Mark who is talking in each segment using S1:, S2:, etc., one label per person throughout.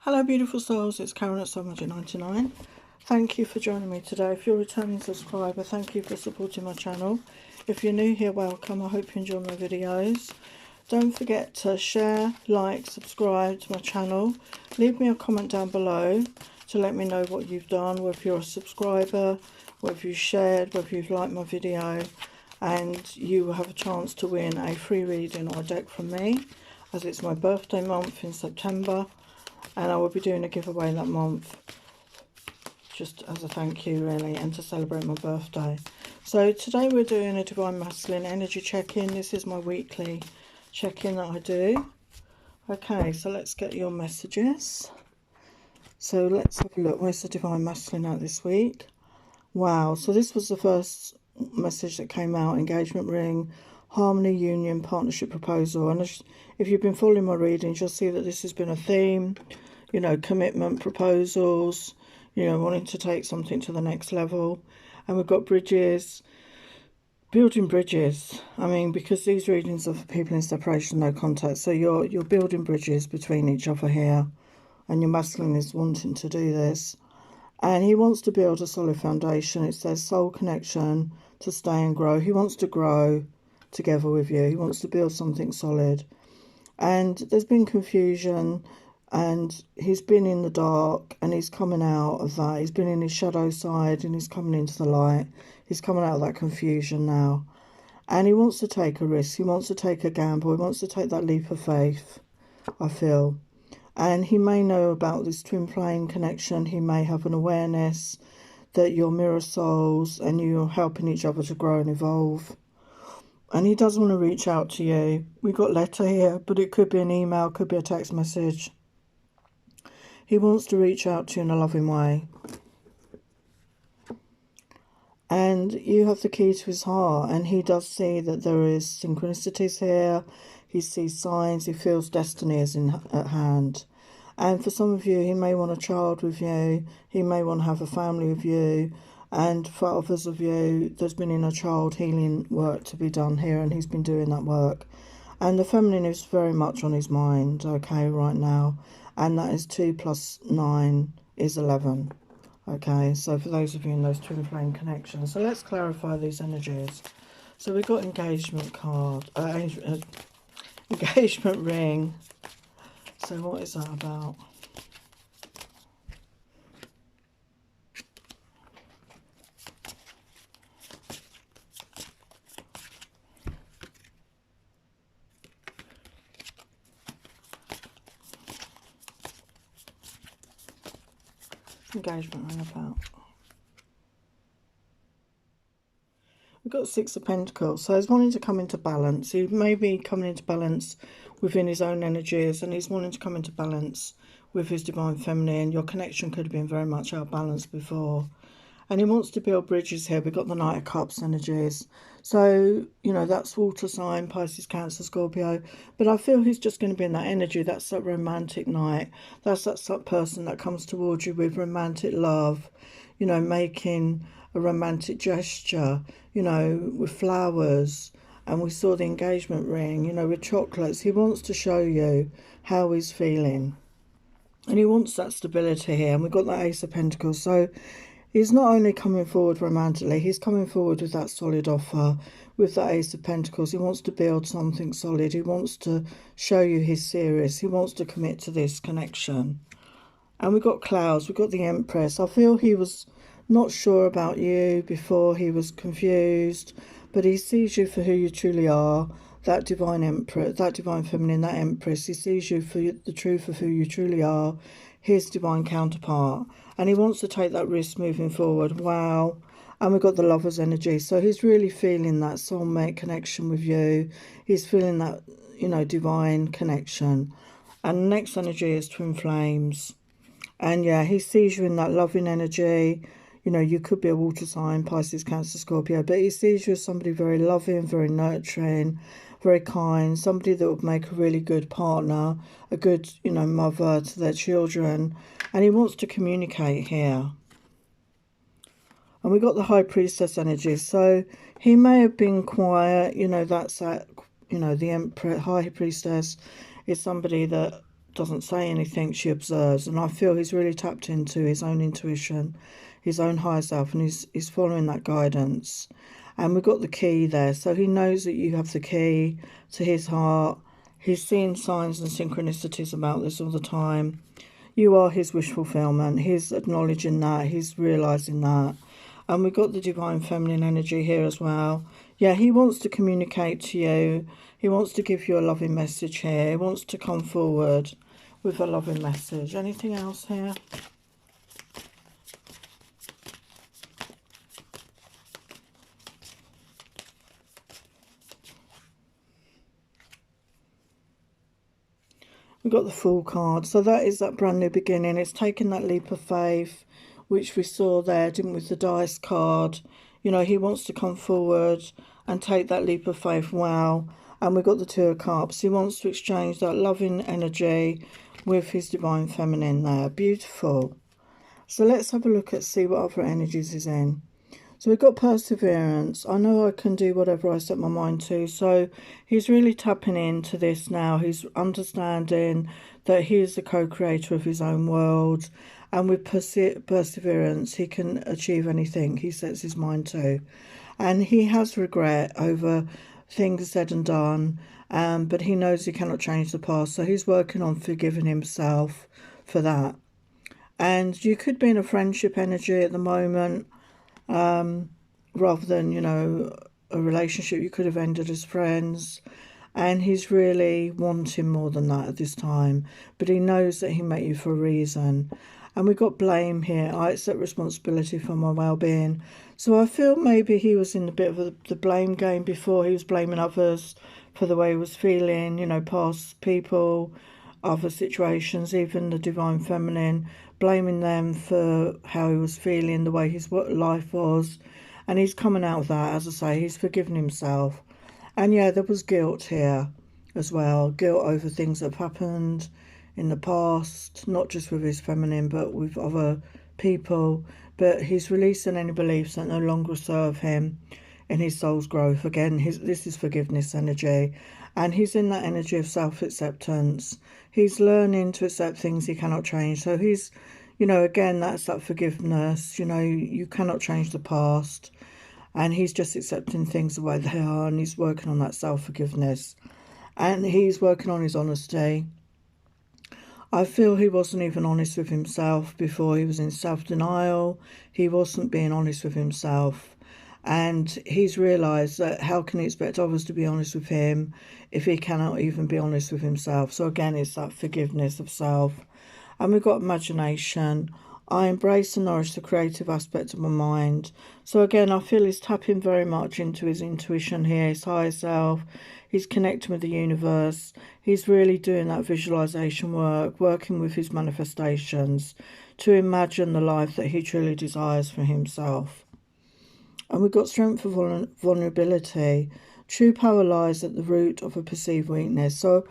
S1: Hello beautiful souls, it's Karen at SOULMATES. Thank you for joining me today. If you're a returning subscriber, thank you for supporting my channel. If you're new here, welcome. I hope you enjoy my videos. Don't forget to share, like, subscribe to my channel. Leave me a comment down below to let me know what you've done, whether you're a subscriber, whether you shared, whether you've liked my video, and you will have a chance to win a free reading or a deck from me, as it's my birthday month in September. And I will be doing a giveaway that month, just as a thank you really, and to celebrate my birthday. So today we're doing a Divine Masculine energy check-in. This is my weekly check-in that I do. Okay, so let's get your messages. So let's have a look. Where's the Divine Masculine out this week? Wow, so this was the first message that came out. Engagement ring, harmony, union, partnership, proposal. And if you've been following my readings, you'll see that this has been a theme. You know, commitment, proposals, you know, wanting to take something to the next level. And we've got bridges, building bridges. I mean, because these readings are for people in separation, no contact. So you're building bridges between each other here. And your masculine is wanting to do this. And he wants to build a solid foundation. It says soul connection to stay and grow. He wants to grow together with you. He wants to build something solid. And there's been confusion, and he's been in the dark, and he's coming out of that. He's been in his shadow side, and he's coming into the light. He's coming out of that confusion now. And he wants to take a risk. He wants to take a gamble. He wants to take that leap of faith, I feel. And he may know about this twin flame connection. He may have an awareness that you're mirror souls and you're helping each other to grow and evolve. And he does want to reach out to you. We've got letter here, but it could be an email, could be a text message. He wants to reach out to you in a loving way. And you have the key to his heart. And he does see that there is synchronicities here. He sees signs. He feels destiny is at hand. And for some of you, he may want a child with you. He may want to have a family with you. And for others of you, there's been inner child healing work to be done here. And he's been doing that work. And the feminine is very much on his mind, okay, right now. And that is 2 plus 9 is 11. Okay, so for those of you in those twin flame connections. So let's clarify these energies. So we've got engagement card, engagement ring. So what is that about? Engagement ring about. We've got 6 of Pentacles. So he's wanting to come into balance. He may be coming into balance within his own energies, and he's wanting to come into balance with his divine feminine. Your connection could have been very much out of balance before. And he wants to build bridges here. We've got the Knight of Cups energies. So, you know, that's water sign, Pisces, Cancer, Scorpio. But I feel he's just going to be in that energy. That's that romantic night. That's that person that comes towards you with romantic love. You know, making a romantic gesture, you know, with flowers. And we saw the engagement ring, you know, with chocolates. He wants to show you how he's feeling. And he wants that stability here. And we've got that Ace of Pentacles. So he's not only coming forward romantically, he's coming forward with that solid offer, with that Ace of Pentacles. He wants to build something solid. He wants to show you he's serious. He wants to commit to this connection. And we've got clouds. We've got the Empress. I feel he was not sure about you before. He was confused. But he sees you for who you truly are. That divine Empress, that divine feminine, that Empress. He sees you for the truth of who you truly are. His divine counterpart. And he wants to take that risk moving forward. Wow. And we've got the Lover's energy. So he's really feeling that soulmate connection with you. He's feeling that, you know, divine connection. And the next energy is Twin Flames. And yeah, he sees you in that loving energy. You know, you could be a water sign, Pisces, Cancer, Scorpio. But he sees you as somebody very loving, very nurturing, very kind. Somebody that would make a really good partner, a good, you know, mother to their children. And he wants to communicate here. And we got the High Priestess energy. So he may have been quiet. You know, that's that, you know, the Emperor, High Priestess is somebody that doesn't say anything, she observes. And I feel he's really tapped into his own intuition, his own higher self, and he's following that guidance. And we've got the key there, so he knows that you have the key to his heart. He's seeing signs and synchronicities about this all the time. You are his wish fulfillment. He's acknowledging that, he's realising that. And we've got the divine feminine energy here as well. Yeah, he wants to communicate to you. He wants to give you a loving message here. He wants to come forward with a loving message. Anything else here? We've got the Fool card. So that is that brand new beginning. It's taking that leap of faith, which we saw there, didn't we, with the dice card. You know, he wants to come forward and take that leap of faith. Wow. And we've got the Two of Cups. He wants to exchange that loving energy with his divine feminine there. Beautiful. So let's have a look at, see what other energies is in. So we've got perseverance. I know I can do whatever I set my mind to. So he's really tapping into this now. He's understanding that he is the co-creator of his own world. And with perseverance, he can achieve anything he sets his mind to. And he has regret over things said and done. But he knows he cannot change the past. So he's working on forgiving himself for that. And you could be in a friendship energy at the moment. Rather than, you know, a relationship you could have ended as friends. And he's really wanting more than that at this time. But he knows that he met you for a reason. And we've got blame here. I accept responsibility for my well-being. So I feel maybe he was in a bit of the blame game before. He was blaming others for the way he was feeling, you know, past people, other situations, even the divine feminine, blaming them for how he was feeling, the way his life was. And he's coming out of that, as I say, he's forgiven himself. And yeah, there was guilt here as well, guilt over things that have happened in the past, not just with his feminine, but with other people. But he's releasing any beliefs that no longer serve him in his soul's growth. Again, this is forgiveness energy. And he's in that energy of self-acceptance. He's learning to accept things he cannot change. So he's, you know, again, that's that forgiveness. You know, you cannot change the past. And he's just accepting things the way they are. And he's working on that self-forgiveness. And he's working on his honesty. I feel he wasn't even honest with himself before. He was in self-denial. He wasn't being honest with himself. And he's realised that how can he expect others to be honest with him if he cannot even be honest with himself? So again, it's that forgiveness of self. And we've got imagination. I embrace and nourish the creative aspect of my mind. So again, I feel he's tapping very much into his intuition here, his higher self. He's connecting with the universe. He's really doing that visualization work, working with his manifestations to imagine the life that he truly desires for himself. And we've got strength for vulnerability. True power lies at the root of a perceived weakness. So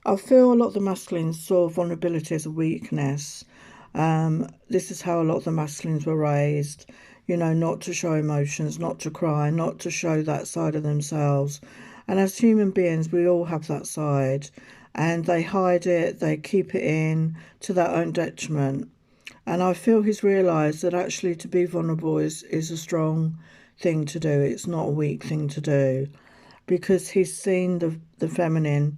S1: I feel a lot of the masculines saw vulnerability as a weakness. This is how a lot of the masculines were raised. You know, not to show emotions, not to cry, not to show that side of themselves. And as human beings, we all have that side. And they hide it, they keep it in to their own detriment. And I feel he's realised that actually to be vulnerable is a strong thing to do. It's not a weak thing to do, because he's seen the feminine.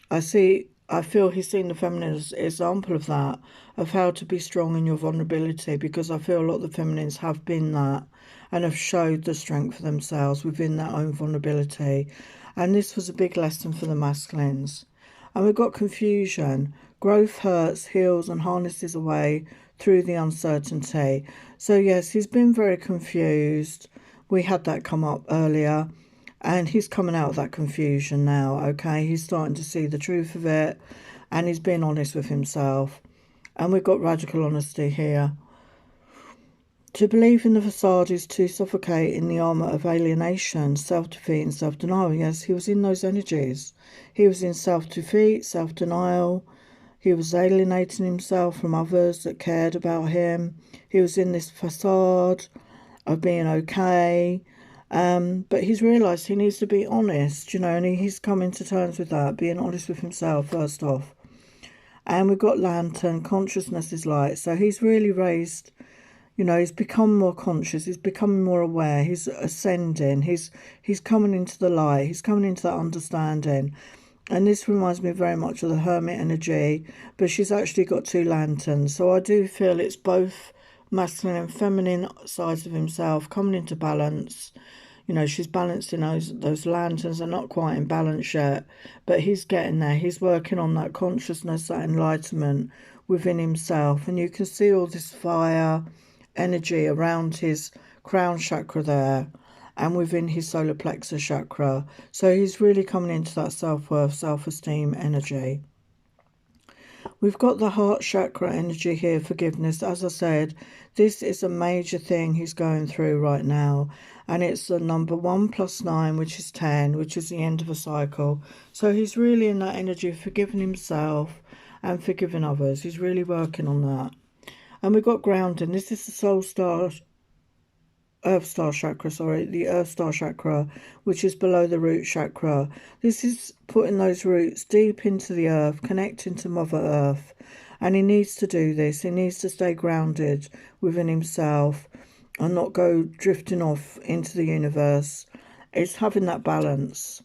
S1: I feel he's seen the feminine as an example of that, of how to be strong in your vulnerability, because I feel a lot of the feminines have been that and have showed the strength for themselves within their own vulnerability. And this was a big lesson for the masculines. And we've got confusion. Growth hurts, heals and harnesses away through the uncertainty. So yes, he's been very confused. We had that come up earlier. And he's coming out of that confusion now, okay? He's starting to see the truth of it. And he's being honest with himself. And we've got radical honesty here. To believe in the facade is to suffocate in the armour of alienation, self-defeat and self-denial. Yes, he was in those energies. He was in self-defeat, self-denial. He was alienating himself from others that cared about him. He was in this facade of being okay. But he's realised he needs to be honest, you know, and he's coming to terms with that, being honest with himself first off. And we've got lantern, consciousness is light. So he's really raised, you know, he's become more conscious, he's becoming more aware, he's ascending, he's coming into the light, he's coming into that understanding. And this reminds me very much of the hermit energy, but she's actually got 2 lanterns. So I do feel it's both masculine and feminine sides of himself coming into balance. You know, she's balancing those lanterns. Are not quite in balance yet, but he's getting there. He's working on that consciousness, that enlightenment within himself. And you can see all this fire energy around his crown chakra there and within his solar plexus chakra. So he's really coming into that self-worth, self-esteem energy. We've got the heart chakra energy here, forgiveness. As I said, this is a major thing he's going through right now. And it's the number 1 + 9, which is 10, which is the end of a cycle. So he's really in that energy of forgiving himself and forgiving others. He's really working on that. And we've got grounding. This is the soul star, earth star chakra, sorry, the earth star chakra, which is below the root chakra. This is putting those roots deep into the earth, connecting to Mother Earth. And he needs to do this. He needs to stay grounded within himself and not go drifting off into the universe. It's having that balance.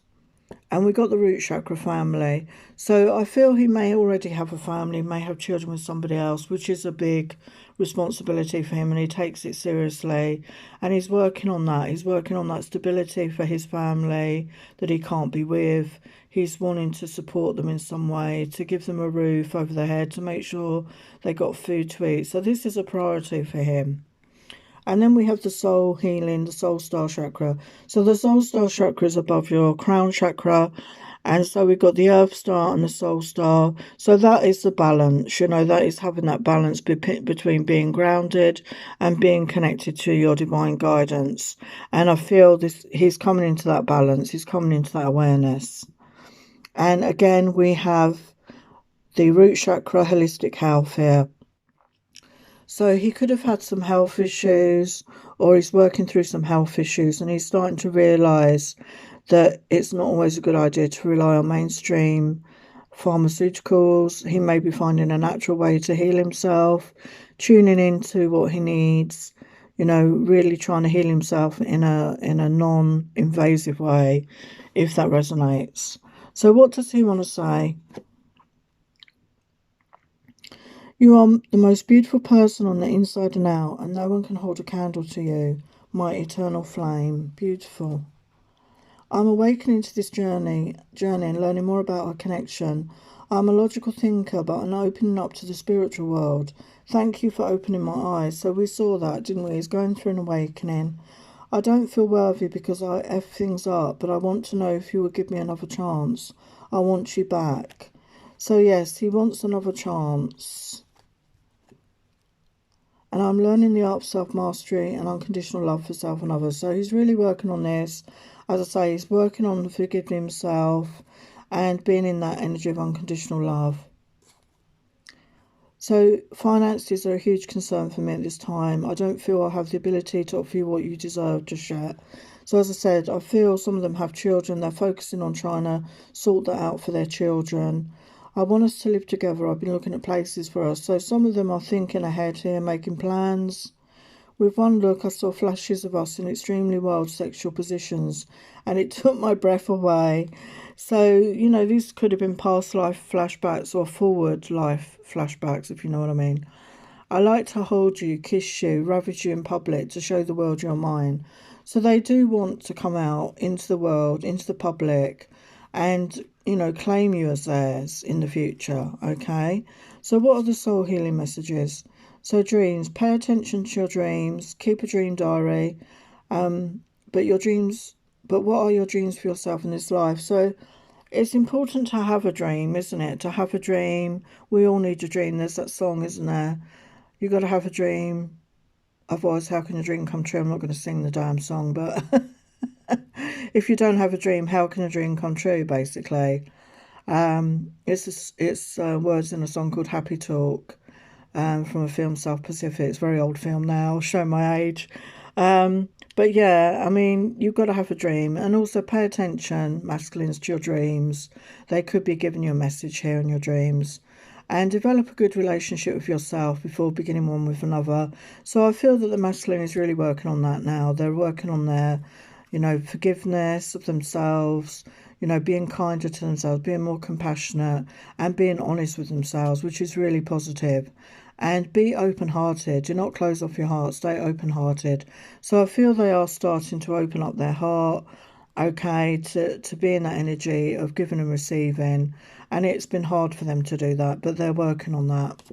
S1: And we got the root chakra family. So I feel he may already have a family, may have children with somebody else, which is a big responsibility for him, and he takes it seriously. And he's working on that. He's working on that stability for his family that he can't be with. He's wanting to support them in some way, to give them a roof over their head, to make sure they got food to eat. So this is a priority for him. And then we have the soul healing, the soul star chakra. So the soul star chakra is above your crown chakra. And so we've got the earth star and the soul star. So that is the balance, you know, that is having that balance between being grounded and being connected to your divine guidance. And I feel this, he's coming into that balance. He's coming into that awareness. And again, we have the root chakra, holistic health here. So he could have had some health issues, or he's working through some health issues, and he's starting to realise that it's not always a good idea to rely on mainstream pharmaceuticals. He may be finding a natural way to heal himself, tuning into what he needs, you know, really trying to heal himself in a non-invasive way, if that resonates. So what does he want to say? You are the most beautiful person on the inside and out, and no one can hold a candle to you, my eternal flame. Beautiful. I'm awakening to this journey and learning more about our connection. I'm a logical thinker, but I'm opening up to the spiritual world. Thank you for opening my eyes. So we saw that, didn't we? He's going through an awakening. I don't feel worthy because I F things up, but I want to know if you will give me another chance. I want you back. So yes, he wants another chance. And I'm learning the art of self-mastery and unconditional love for self and others. So he's really working on this. As I say, he's working on forgiving himself and being in that energy of unconditional love. So finances are a huge concern for me at this time. I don't feel I have the ability to offer you what you deserve just yet. So as I said, I feel some of them have children. They're focusing on trying to sort that out for their children. I want us to live together. I've been looking at places for us. So some of them are thinking ahead here, making plans. With one look, I saw flashes of us in extremely wild sexual positions, and it took my breath away. So, you know, these could have been past life flashbacks or forward life flashbacks, if you know what I mean. I like to hold you, kiss you, ravage you in public to show the world you're mine. So they do want to come out into the world, into the public, and, you know, claim you as theirs in the future, okay? So what are the soul healing messages? So dreams, pay attention to your dreams, keep a dream diary, but what are your dreams for yourself in this life? So it's important to have a dream, isn't it? To have a dream. We all need a dream. There's that song, isn't there? You got to have a dream. Otherwise, how can your dream come true? I'm not going to sing the damn song, but if you don't have a dream, how can a dream come true, basically? It's words in a song called Happy Talk, from a film, South Pacific. It's a very old film now, show my age. But yeah, I mean, you've got to have a dream, and also pay attention, masculines, to your dreams. They could be giving you a message here in your dreams. and develop a good relationship with yourself before beginning one with another. So I feel that the masculine is really working on that now. They're working on their, you know, forgiveness of themselves, you know, being kinder to themselves, being more compassionate, and being honest with themselves, which is really positive. And be open-hearted. Do not close off your heart. Stay open-hearted. So I feel they are starting to open up their heart, okay, to be in that energy of giving and receiving. And it's been hard for them to do that, but they're working on that.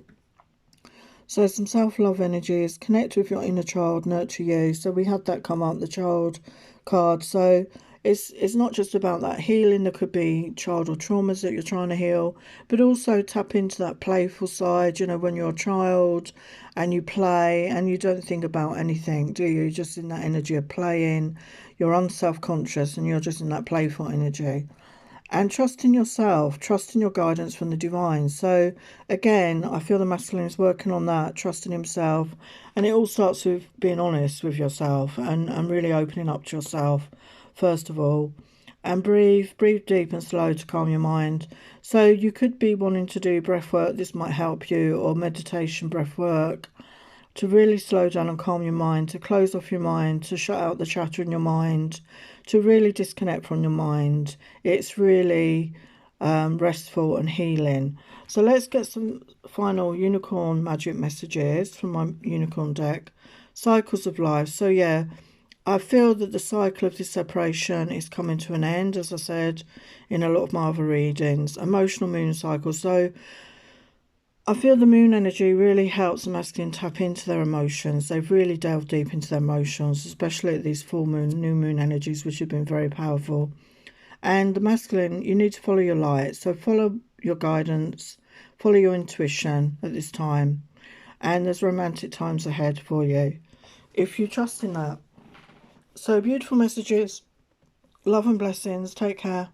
S1: So some self-love energies, connect with your inner child, nurture you. So we had that come up, the child card. So it's not just about that healing. There could be childhood traumas that you're trying to heal, but also tap into that playful side, you know, when you're a child and you play and you don't think about anything, do you? You're just in that energy of playing. You're unself-conscious and you're just in that playful energy. And trust in yourself, trust in your guidance from the divine. So again, I feel the masculine is working on that, trusting himself. And it all starts with being honest with yourself and really opening up to yourself, first of all. And breathe deep and slow to calm your mind. So you could be wanting to do breath work. This might help you, or meditation breath work, to really slow down and calm your mind, to close off your mind, to shut out the chatter in your mind, to really disconnect from your mind. It's really restful and healing. So let's get some final unicorn magic messages from my unicorn deck. Cycles of life. So yeah, I feel that the cycle of this separation is coming to an end, as I said in a lot of my other readings. Emotional moon cycle. So I feel the moon energy really helps the masculine tap into their emotions. They've really delved deep into their emotions, especially at these full moon, new moon energies, which have been very powerful. And the masculine, you need to follow your light. So follow your guidance, follow your intuition at this time. And there's romantic times ahead for you, if you trust in that. So beautiful messages, love and blessings. Take care.